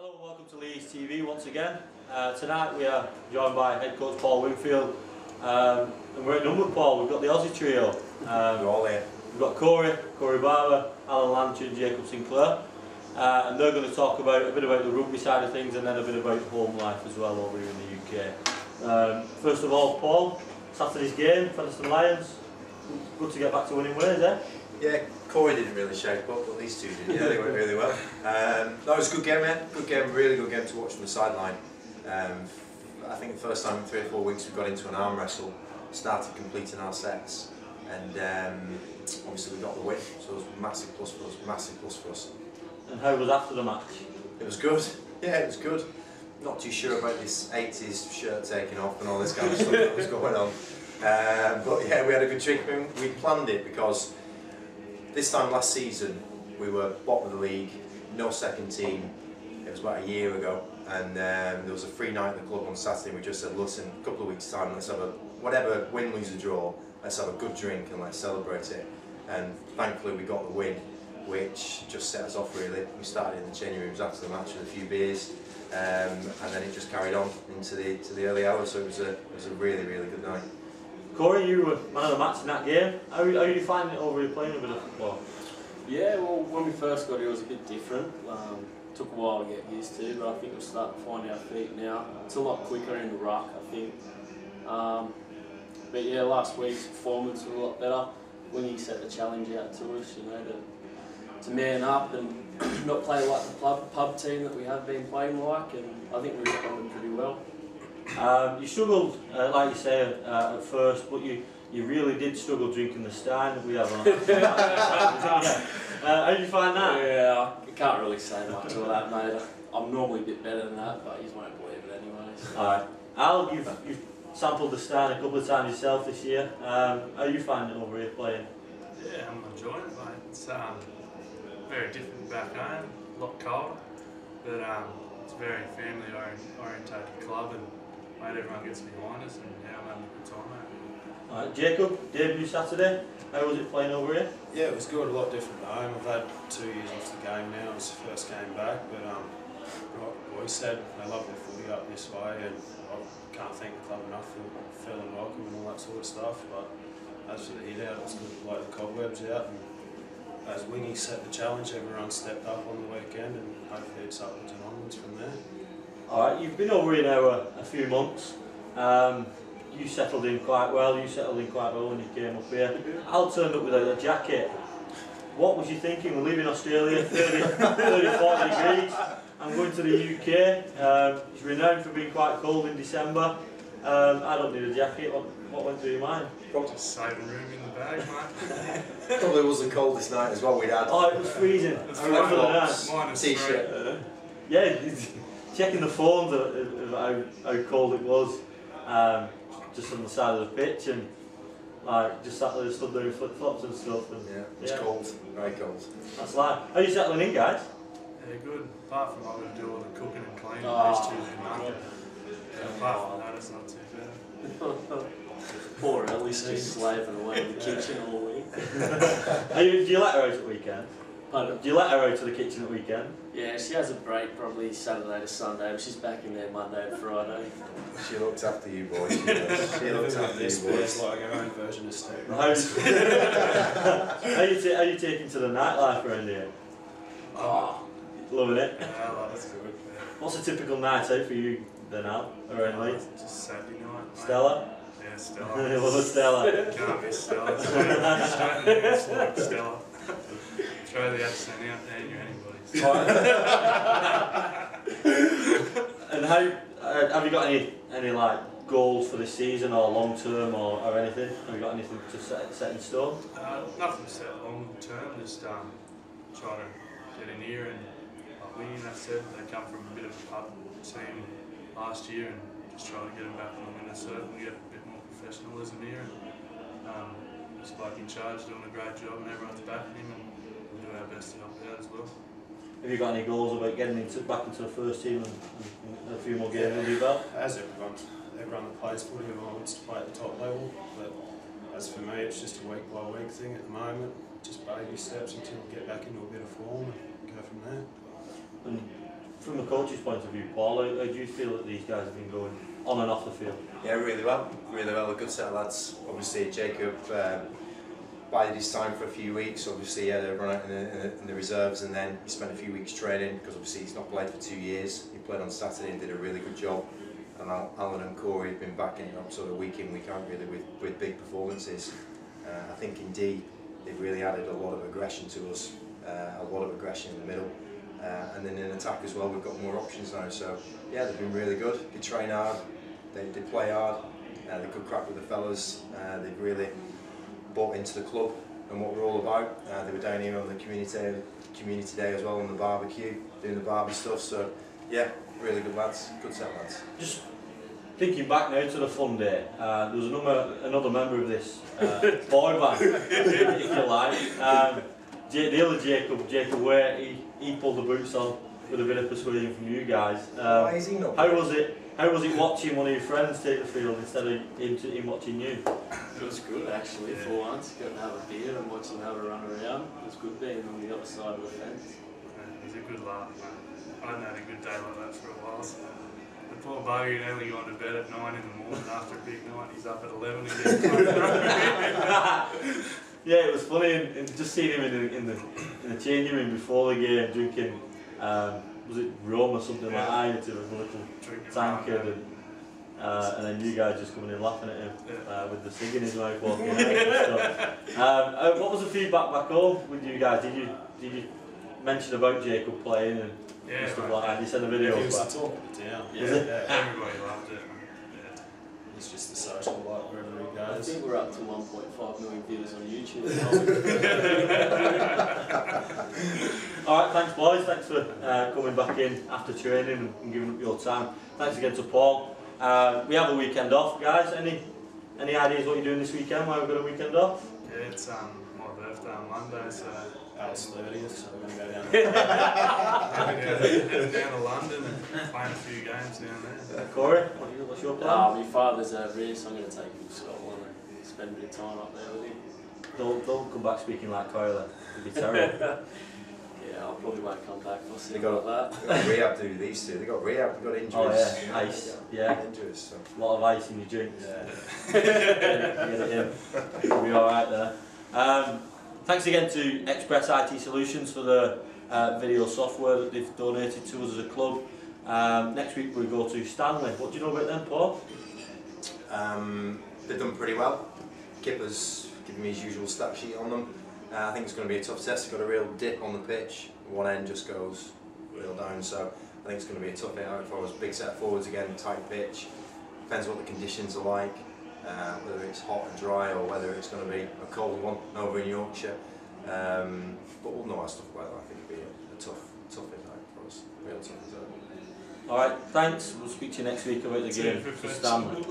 Hello and welcome to Lee's TV once again. Tonight we are joined by head coach Paul Winfield, and we're at number Paul. We've got the Aussie trio. We're all here. We've got Corey Barber, Alan Lancher and Jacob Sinclair, and they're going to talk about a bit about the rugby side of things and then a bit about home life as well over here in the UK. First of all, Paul, Saturday's game, Featherstone Lions. Good to get back to winning ways, eh? Yeah, Corey didn't really shape up, but these two did. Yeah, they went really well. No, it was a good game, man. Good game, really good game to watch from the sideline. I think the first time in 3 or 4 weeks we got into an arm wrestle, started completing our sets, and obviously we got the win. So it was a massive plus for us. Massive plus for us. And how was after the match? It was good. Yeah, it was good. Not too sure about this 80s shirt taking off and all this kind of stuff that was going on. But yeah, we had a good drink. We planned it because this time last season we were bottom of the league, no second team. It was about a year ago, and there was a free night at the club on Saturday. And we just said, listen, a couple of weeks time, let's have a whatever, win, lose or draw, let's have a good drink and let's celebrate it. And thankfully we got the win, which just set us off really. We started in the changing rooms after the match with a few beers, and then it just carried on into the early hours. So it was a really good night. Corey, you were man of the match in that game. How are you finding it over here playing a bit of football? Yeah, well, when we first got here it was a bit different. Took a while to get used to, but I think we're starting to find our feet now. It's a lot quicker in the ruck, I think. But yeah, last week's performance was a lot better. Wingy set the challenge out to us, you know, to man up and not play like the pub team that we have been playing like, and I think we responded pretty well. You struggled, like you say, at first, but you really did struggle drinking the Stein that we have on. How did you find that? Yeah, I can't really say much of that, mate. I'm normally a bit better than that, but you won't believe it anyways. Alright. Al, you've sampled the Stein a couple of times yourself this year. How are you finding it over here playing? Yeah, I'm enjoying it, mate. It's very different back home, a lot colder, but it's a very family orientated club, and mate, everyone gets behind us, and yeah, I'm having a good time, mate. Alright, Jacob, debut Saturday. How was it playing over here? Yeah, it was good, a lot different at home. I've had 2 years off the game now, it was the first game back, but like the boys said, they love the footy up this way, and I can't thank the club enough for feeling welcome and all that sort of stuff. But as for the hit out, it's good to blow the cobwebs out, and as Wingy set the challenge, everyone stepped up on the weekend, and hopefully it's upwards and onwards from there. Alright, you've been over here now a few months. You settled in quite well. You settled in quite well when you came up here. Al turned up without a jacket. What was you thinking? We're leaving Australia, 30, 40 degrees. I'm going to the UK. It's renowned for being quite cold in December. I don't need a jacket. What went through your mind? Probably just saving room in the bag, mate. Probably wasn't cold this night as well. We'd had. Oh, it was freezing. I remember that. T-shirt. Yeah, checking the phones of how cold it was. Just on the side of the pitch, and like just sat there, stood there in flip flops and stuff. And, yeah, it's cold, very cold. That's life. How are you settling in, guys? Yeah, good. Apart from having to do all the cooking and cleaning, Oh, these two do nothing. Yeah, apart from that, it's not too bad. Poor Ellie's been slaving away in the kitchen all week. Do you let her out at weekend? Pardon? Do you let her out to the kitchen at weekend? Yeah, she has a break probably Saturday to Sunday, but she's back in there Monday to Friday. She looks after you boys. She looks after you boys. It's like our own version of Steve. How are you taking to the nightlife around here? Oh, Loving it? Yeah, that's good. What's a typical night out for you then, Al, around Leigh? Just Saturday night, mate. Stella? Yeah, I Stella. love a Stella. Can't miss Stella. It's like Stella. Throw the accent out there, you're anybody's. And how have you got any like goals for this season or long term or anything? Have you got anything to set in stone? Nothing set long term, just trying to get in here and like Wingy, that said, they come from a bit of a pub team last year and just try to get them back on the winner's circle and get a bit more professionalism here. And this bloke in charge doing a great job and everyone's backing him, and we'll do our best to help out as well. Have you got any goals about getting back into the first team and a few more games under your belt? As everyone that plays footy wants to play at the top level, but as for me, it's just a week by week thing at the moment. Just baby steps until we get back into a bit of form and go from there. And from the coach's point of view, Paul, how do you feel that these guys have been going on and off the field? Yeah, really well. A good set of lads. Obviously, Jacob bided his time for a few weeks. Obviously, he had a run out in the reserves, and then he spent a few weeks training because obviously he's not played for 2 years. He played on Saturday and did a really good job. And Alan and Corey have been backing it up sort of week in, week out really with big performances. I think in D they've really added a lot of aggression to us, a lot of aggression in the middle. And then in attack as well, we've got more options now. So yeah, they've been really good. They train hard, they play hard, they could crack with the fellas. They've really bought into the club and what we're all about. They were down here on the community day as well, on the barbecue, doing the barbie stuff. So yeah, really good lads, good set of lads. Just thinking back now to the fun day, there was another member of this boy band, if you like. The other Jacob Ware, he pulled the boots on with a bit of persuasion from you guys. Why is he not? How was it watching one of your friends take the field instead of him watching you? It was good actually, for once. Got to have a beer and watch him have a run around. It was good being on the other side of the fence. He's a good laugh, man. I hadn't had a good day like that for a while. So. The poor bugger, he'd only gone to bed at 9 in the morning after a big night. He's up at 11 again. Yeah, it was funny, and just seeing him in the changing room before the game drinking, was it rum or something like that, to a little tankard, and then you guys just coming in laughing at him with the cig in his mouth walking out and stuff. What was the feedback back home with you guys? Did you mention about Jacob playing and stuff like that? You sent a video He was back. the talk of the town. Was it? Everybody loved it. He's just a social light wherever he I goes. think we're up to 1.5 million views on YouTube. Alright, thanks boys, thanks for coming back in after training and giving up your time. Thanks again to Paul. We have a weekend off, guys. Any ideas what you're doing this weekend? Why we've got a weekend off? Yeah, it's my birthday on Monday, so Al's 30th, so we're going to go down heading down to London and playing a few games down there. Corey, what's your plan? My father's over here, so I'm going to take him to Scotland and spend a bit of time up there with him. Don't come back speaking like Tyler. It'd be terrible. Yeah, I probably won't come back. I'll see They like got that. rehab to do these two. They got rehab. They got injuries. Oh yeah, ice. Yeah, Injuries. So. a lot of ice in your drinks. Yeah. Get it in. You'll be all right there. Thanks again to Express IT Solutions for the video software that they've donated to us as a club. Next week we go to Stanley. What do you know about them, Paul? They've done pretty well. Kipper's given me his usual stat sheet on them. I think it's going to be a tough test. They've got a real dip on the pitch. One end just goes real down, so I think it's going to be a tough hit out for us. Big set forwards again, tight pitch. Depends what the conditions are like, whether it's hot and dry or whether it's going to be a cold one over in Yorkshire. But we'll know our stuff about that. I think it'll be a tough hit out for us. Real tough hit out. Alright, thanks. We'll speak to you next week about the game for Stanley.